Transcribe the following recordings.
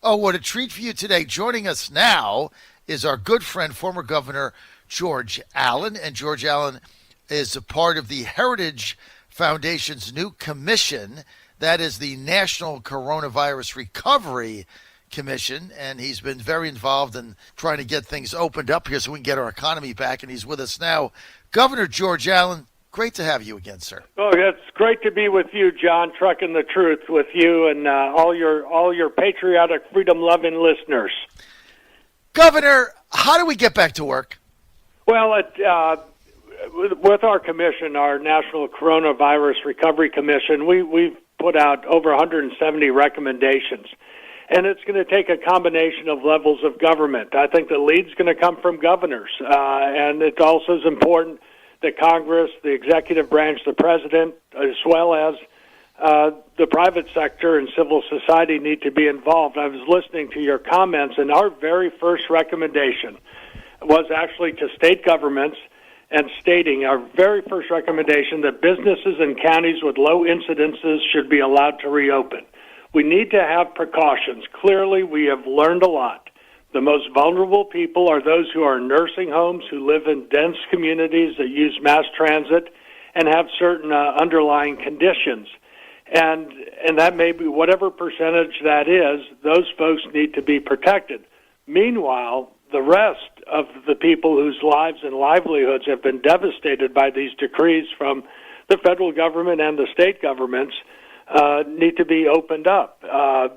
Oh, what a treat for you today. Joining us now is our good friend, former Governor George Allen. And George Allen is a part of the Heritage Foundation's new commission. That is the National Coronavirus Recovery Commission. And he's been very involved in trying to get things opened up here so we can get our economy back. And he's with us now. Governor George Allen, great to have you again, sir. Oh, it's great to be with you, John, trucking the truth with you and all your patriotic, freedom-loving listeners. Governor, how do we get back to work? Well, with our commission, our National Coronavirus Recovery Commission, we've put out over 170 recommendations. And it's going to take a combination of levels of government. I think the lead's going to come from governors. And it also is important that Congress, the executive branch, the president, as well as the private sector and civil society need to be involved. I was listening to your comments, and our very first recommendation was actually to state governments and stating our very first recommendation that businesses in counties with low incidences should be allowed to reopen. We need to have precautions. Clearly, we have learned a lot. The most vulnerable people are those who are in nursing homes, who live in dense communities that use mass transit and have certain underlying conditions. And that may be whatever percentage that is, those folks need to be protected. Meanwhile, the rest of the people whose lives and livelihoods have been devastated by these decrees from the federal government and the state governments need to be opened up. I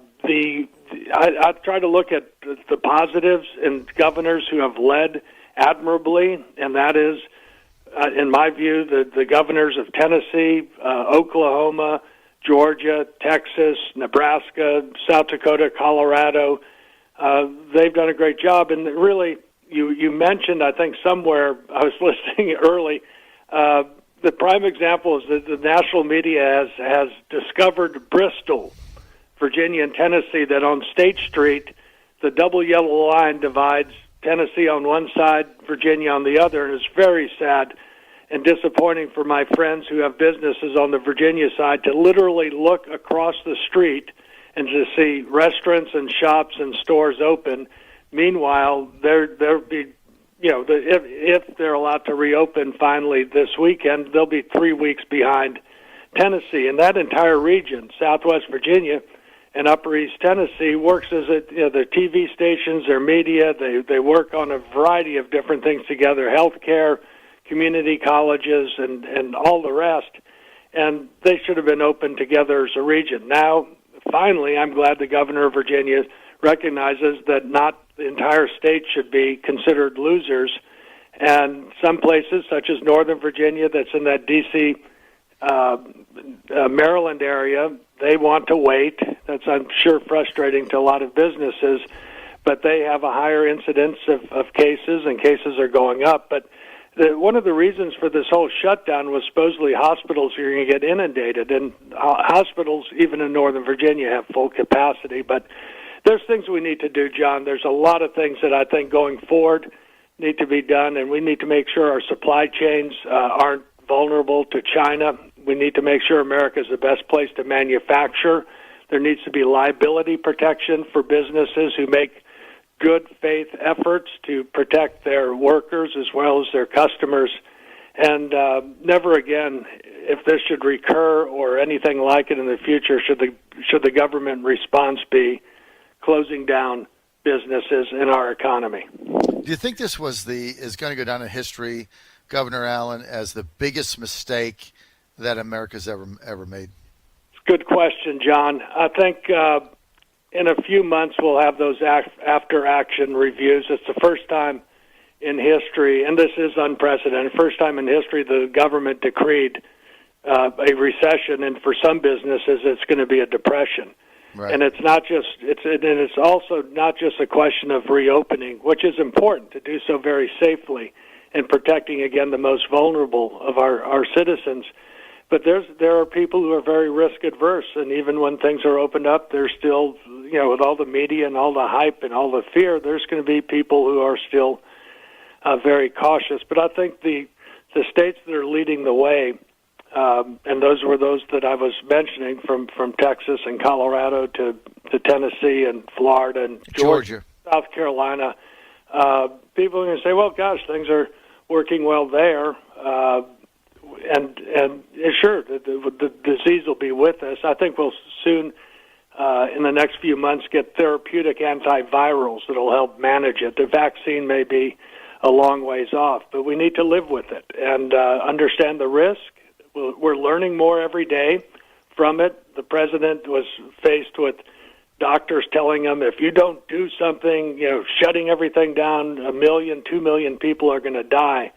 try to look at the positives in governors who have led admirably, and that is, in my view, the governors of Tennessee, Oklahoma, Georgia, Texas, Nebraska, South Dakota, Colorado. They've done a great job. And really, you mentioned, I think somewhere, I was listening early, the prime example is that the national media has discovered Bristol, Virginia and Tennessee, that on State Street, the double yellow line divides Tennessee on one side, Virginia on the other, and it's very sad and disappointing for my friends who have businesses on the Virginia side to literally look across the street and to see restaurants and shops and stores open. Meanwhile, there'll be, if they're allowed to reopen finally this weekend, they'll be 3 weeks behind Tennessee. And that entire region, Southwest Virginia and Upper East Tennessee, works as their TV stations, their media. They work on a variety of different things together, healthcare, community colleges, and all the rest. And they should have been open together as a region. Now, finally, I'm glad the governor of Virginia recognizes that not the entire state should be considered losers. And some places, such as Northern Virginia, that's in that D.C., Maryland area, they want to wait. That's, I'm sure, frustrating to a lot of businesses, but they have a higher incidence of cases, and cases are going up. But one of the reasons for this whole shutdown was supposedly hospitals are going to get inundated, and hospitals, even in Northern Virginia, have full capacity. But there's things we need to do, John. There's a lot of things that I think going forward need to be done, and we need to make sure our supply chains aren't vulnerable to China. We need to make sure America is the best place to manufacture. There needs to be liability protection for businesses who make good faith efforts to protect their workers as well as their customers. And never again, if this should recur or anything like it in the future, should the government response be closing down businesses in our economy. Do you think this is going to go down in history, Governor Allen, as the biggest mistake that America's ever made? Good question, John. I think in a few months we'll have those after-action reviews. It's the first time in history, and this is unprecedented, first time in history the government decreed a recession, and for some businesses it's going to be a depression. Right. And it's also not just a question of reopening, which is important to do so very safely and protecting, again, the most vulnerable of our citizens. But there are people who are very risk adverse, and even when things are opened up, there's still, with all the media and all the hype and all the fear, there's going to be people who are still very cautious. But I think the states that are leading the way And those were those that I was mentioning from Texas and Colorado to Tennessee and Florida and Georgia. South Carolina. People are going to say, well, gosh, things are working well there. And sure, the disease will be with us. I think we'll soon, in the next few months, get therapeutic antivirals that will help manage it. The vaccine may be a long ways off, but we need to live with it and understand the risk. We're learning more every day from it. The president was faced with doctors telling him, if you don't do something, shutting everything down, 1 million, 2 million people are going to die.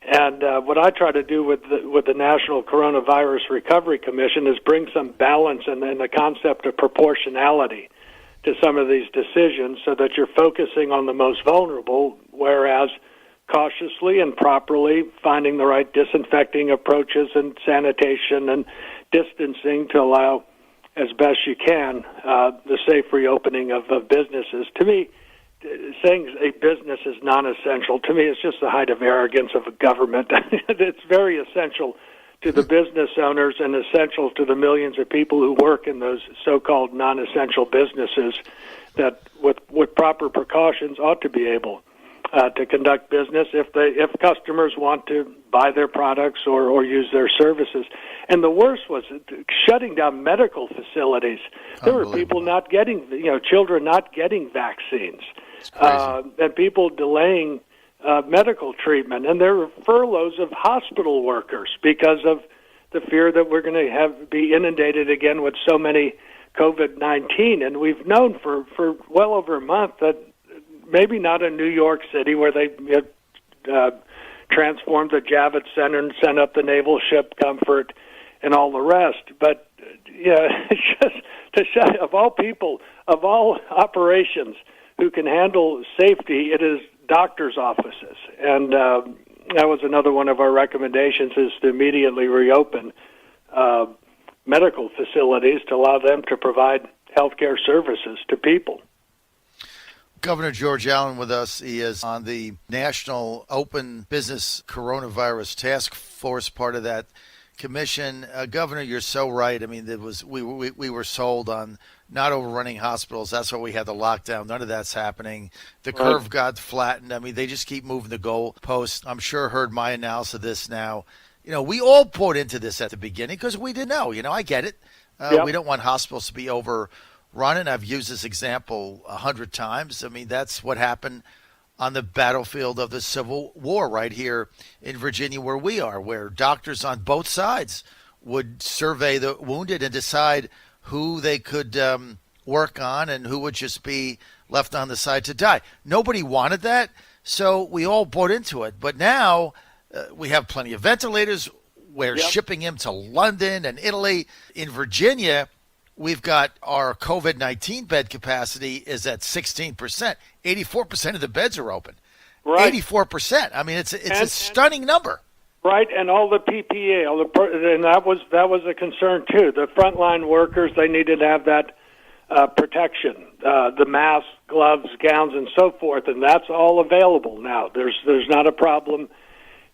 And what I try to do with the National Coronavirus Recovery Commission is bring some balance and the concept of proportionality to some of these decisions so that you're focusing on the most vulnerable, whereas cautiously and properly finding the right disinfecting approaches and sanitation and distancing to allow as best you can the safe reopening of businesses. To me, saying a business is non-essential, to me, it's just the height of arrogance of a government. It's very essential to the business owners and essential to the millions of people who work in those so-called non-essential businesses that, with proper precautions, ought to be able to conduct business if customers want to buy their products or use their services. And the worst was shutting down medical facilities. There were people not getting, children not getting vaccines, and people delaying medical treatment. And there were furloughs of hospital workers because of the fear that we're going to be inundated again with so many COVID-19. And we've known for well over a month that maybe not in New York City where they transformed the Javits Center and sent up the naval ship Comfort and all the rest. But it's just to shut, of all people, of all operations who can handle safety, it is doctors' offices. And that was another one of our recommendations, is to immediately reopen medical facilities to allow them to provide healthcare services to people. Governor George Allen with us. He is on the National Open Business Coronavirus Task Force, part of that commission. Governor, you're so right. I mean, we were sold on not overrunning hospitals. That's why we had the lockdown. None of that's happening. The curve got flattened. I mean, they just keep moving the goalpost. I'm sure heard my analysis of this now. We all poured into this at the beginning because we didn't know. I get it. We don't want hospitals to be overrun, and I've used this example 100 times. I mean, that's what happened on the battlefield of the Civil War right here in Virginia where we are, where doctors on both sides would survey the wounded and decide who they could work on and who would just be left on the side to die. Nobody wanted that, so we all bought into it. But now we have plenty of ventilators. We're shipping them to London and Italy. In Virginia, we've got our COVID-19 bed capacity is at 16%. 84% of the beds are open. Right. 84%. I mean, it's a stunning number. Right, and all the PPE, and that was a concern too. The frontline workers, they needed to have that protection, the masks, gloves, gowns, and so forth, and that's all available now. There's not a problem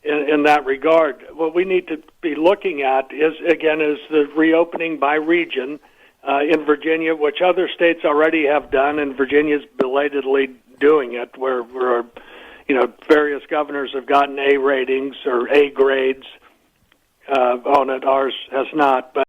in that regard. What we need to be looking at is the reopening by region in Virginia, which other states already have done, and Virginia's belatedly doing it, where various governors have gotten A ratings or A grades on it. Ours has not, but